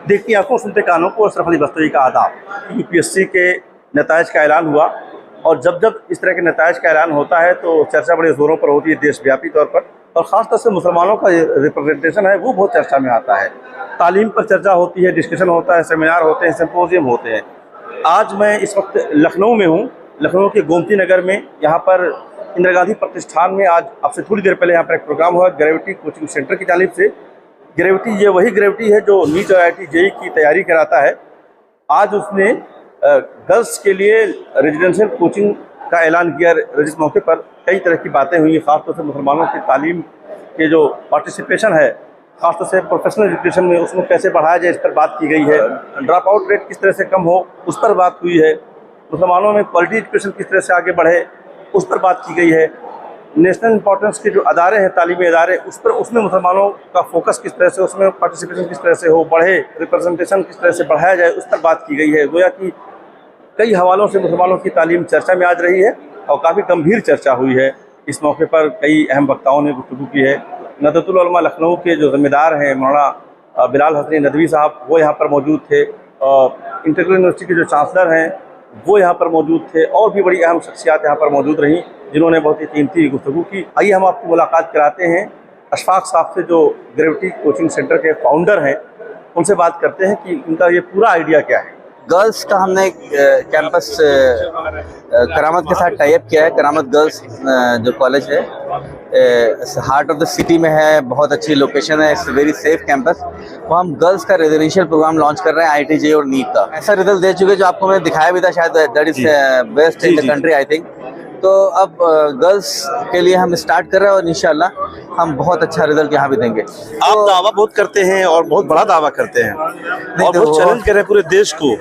देखती आंखों सुनते कानों को, अशरफ अली बस्तवी का आदाब। यूपीएससी के नताइज का ऐलान हुआ और जब जब इस तरह के नताइज का ऐलान होता है तो चर्चा बड़े ज़ोरों पर होती है देशव्यापी तौर पर, और ख़ासतौर से मुसलमानों का रिप्रेजेंटेशन है वो बहुत चर्चा में आता है। तालीम पर चर्चा होती है, डिस्कशन होता है, सेमिनार होते हैं, सिम्पोजियम होते हैं। आज मैं इस वक्त लखनऊ में हूँ, लखनऊ के गोमती नगर में। यहाँ पर इंदिरा गांधी प्रतिष्ठान में आज आपसे थोड़ी देर पहले यहाँ पर एक प्रोग्राम हुआ ग्रेविटी कोचिंग सेंटर की जानिब से। ग्रेविटी ये वही ग्रेविटी है जो नीट और IIT JEE की तैयारी कराता है। आज उसने गर्ल्स के लिए रेजिडेंशियल कोचिंग का ऐलान किया, जिस मौके पर कई तरह की बातें हुई। ख़ासतौर से मुसलमानों की तालीम के जो पार्टिसिपेशन है, ख़ासतौर से प्रोफेशनल एजुकेशन में, उसमें कैसे बढ़ाया जाए इस पर बात की गई है। ड्रॉप आउट रेट किस तरह से कम हो उस पर बात हुई है। मुसलमानों में क्वालिटी एजुकेशन किस तरह से आगे बढ़े उस पर बात की गई है। नेशनल इंपॉर्टेंस के जो अदारे हैं, तालीमी अदारे, उस पर उसमें मुसलमानों का फोकस किस तरह से, उसमें पार्टिसिपेशन किस तरह से हो, बढ़े, रिप्रेजेंटेशन किस तरह से बढ़ाया जाए उस पर बात की गई है। गोया कि कई हवालों से मुसलमानों की तालीम चर्चा में आज रही है और काफ़ी गंभीर चर्चा हुई है। इस मौके पर कई अहम वक्ताओं ने गुफ्तगू की है। नदरतुल उलमा लखनऊ के जो ज़िम्मेदार हैं मौलाना बिलाल हसनी नदवी साहब, वो यहाँ पर मौजूद थे, और इंटीग्रल यूनिवर्सिटी के जो चांसलर हैं वो यहाँ पर मौजूद थे, और भी बड़ी अहम शख्सियात यहाँ पर मौजूद रहीं जिन्होंने बहुत ही कीमती गुफ्तगू की। आइए हम आपको मुलाकात कराते हैं अशफाक साहब से, जो ग्रेविटी कोचिंग सेंटर के फाउंडर हैं। उनसे बात करते हैं कि उनका ये पूरा आइडिया क्या है। गर्ल्स का हमने कैंपस करामत के साथ टाई अप किया है। करामत गर्ल्स जो कॉलेज है हार्ट ऑफ द सिटी में है, बहुत अच्छी लोकेशन है, इट्स वेरी सेफ कैंपस। वहाँ हम गर्ल्स का रेजिडेंशियल प्रोग्राम लॉन्च कर रहे हैं IIT JEE और नीट का। ऐसा रिजल्ट दे चुके जो आपको मैंने दिखाया भी था, शायद that is best in the country I think. तो अब गर्ल्स के लिए हम स्टार्ट कर रहे हैं और इंशाल्लाह हम बहुत अच्छा रिजल्ट यहाँ भी देंगे। आप दावा बहुत करते हैं और बहुत बड़ा दावा करते हैं और बहुत चैलेंज कर रहे हैं पूरे देश को।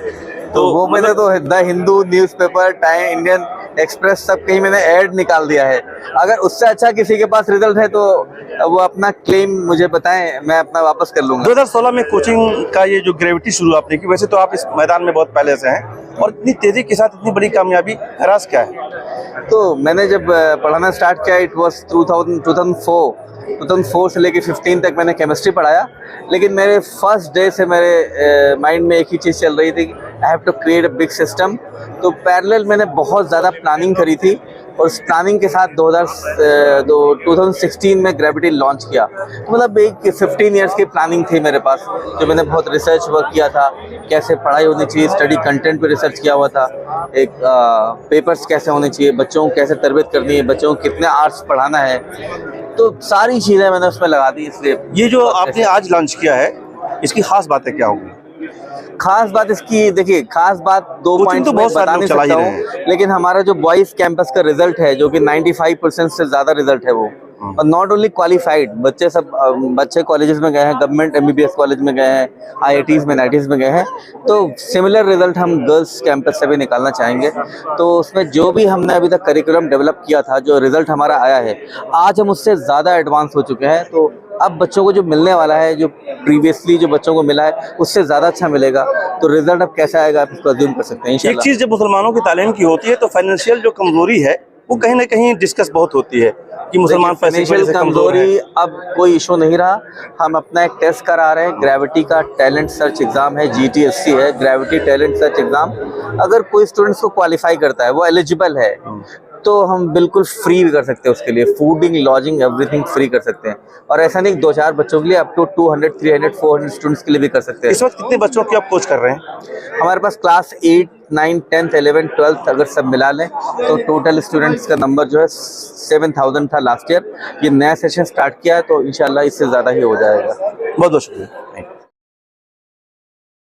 तो वो मैंने तो the Hindu newspaper, time, Indian express, सब कहीं मैंने ऐड निकाल दिया है। अगर उससे अच्छा किसी के पास रिजल्ट है तो वो अपना क्लेम मुझे बताएं, मैं अपना वापस कर लूँगा। 2016 में कोचिंग का ये जो ग्रेविटी शुरू आपने की, वैसे तो आप इस मैदान में बहुत पहले से हैं, और इतनी तेज़ी के साथ इतनी बड़ी कामयाबी का राज क्या है? तो मैंने जब पढ़ाना स्टार्ट किया, इट वॉज 2004 से लेके 15 तक मैंने केमिस्ट्री पढ़ाया। लेकिन मेरे फर्स्ट डे से मेरे माइंड में एक ही चीज़ चल रही थी, I have to create a big system. तो पैरेलल मैंने बहुत ज़्यादा प्लानिंग करी थी, और उस प्लानिंग के साथ 2016 में ग्रेविटी लॉन्च किया। तो मतलब एक 15 इयर्स की प्लानिंग थी मेरे पास, जो मैंने बहुत रिसर्च वर्क किया था, कैसे पढ़ाई होनी चाहिए, स्टडी कंटेंट पे रिसर्च किया हुआ था, एक पेपर्स कैसे होने चाहिए, बच्चों को कैसे तरबियत करनी है, बच्चों को कितने आवर्स पढ़ाना है, तो सारी चीज़ें मैंने उसमें लगा दी। इसलिए ये जो आपने आज लॉन्च किया है, इसकी खास बातें क्या होंगी? खास बात इसकी, देखिए खास बात 2 पॉइंट तो बहुत बता नहीं सकता हूँ, लेकिन हमारा जो बॉयज़ कैंपस का रिजल्ट है, जो कि 95% से ज़्यादा रिजल्ट है वो, और नॉट ओनली क्वालिफाइड बच्चे, सब बच्चे कॉलेजेस में गए हैं, गवर्नमेंट MBBS कॉलेज में गए हैं, IITs में, NITs में गए हैं। तो सिमिलर रिजल्ट हम गर्ल्स कैंपस से भी निकालना चाहेंगे। तो उसमें जो भी हमने अभी तक करिकुलम डेवलप किया था, जो रिजल्ट हमारा आया है, आज हम उससे ज़्यादा एडवांस हो चुके हैं। तो अब बच्चों को जो मिलने वाला है, जो प्रीवियसली जो बच्चों को मिला है, उससे ज़्यादा अच्छा मिलेगा। तो रिजल्ट अब कैसा आएगा आप इसको अज्यूम कर सकते हैं इंशाल्लाह। एक चीज़ जब मुसलमानों की तालीम की होती है तो फाइनेंशियल जो कमजोरी है वो कहीं ना कहीं डिस्कस बहुत होती है कि मुसलमान फाइनेंशियल कमजोरी अब कोई इशू नहीं रहा। हम अपना एक टेस्ट करा रहे हैं, ग्रेविटी का टैलेंट सर्च एग्ज़ाम है, GTSC है, ग्रेविटी टैलेंट सर्च एग्ज़ाम। अगर कोई स्टूडेंट्स को क्वालिफाई करता है, वो एलिजिबल है, तो हम बिल्कुल फ्री भी कर सकते हैं उसके लिए, फूडिंग, लॉजिंग, एवरीथिंग फ्री कर सकते हैं। और ऐसा नहीं 2-4 बच्चों के लिए, अप टू 200, 300, 400 स्टूडेंट्स के लिए भी कर सकते हैं। इस वक्त कितने बच्चों की आप कोच कर रहे हैं? हमारे पास क्लास 8, 9, 10, 11, 12 अगर सब मिला लें तो टोटल स्टूडेंट्स का नंबर जो है 7000 था लास्ट ईयर। ये नया सेशन स्टार्ट किया है, तो इंशाल्लाह इससे ज़्यादा ही हो जाएगा। बहुत बहुत शुक्रिया।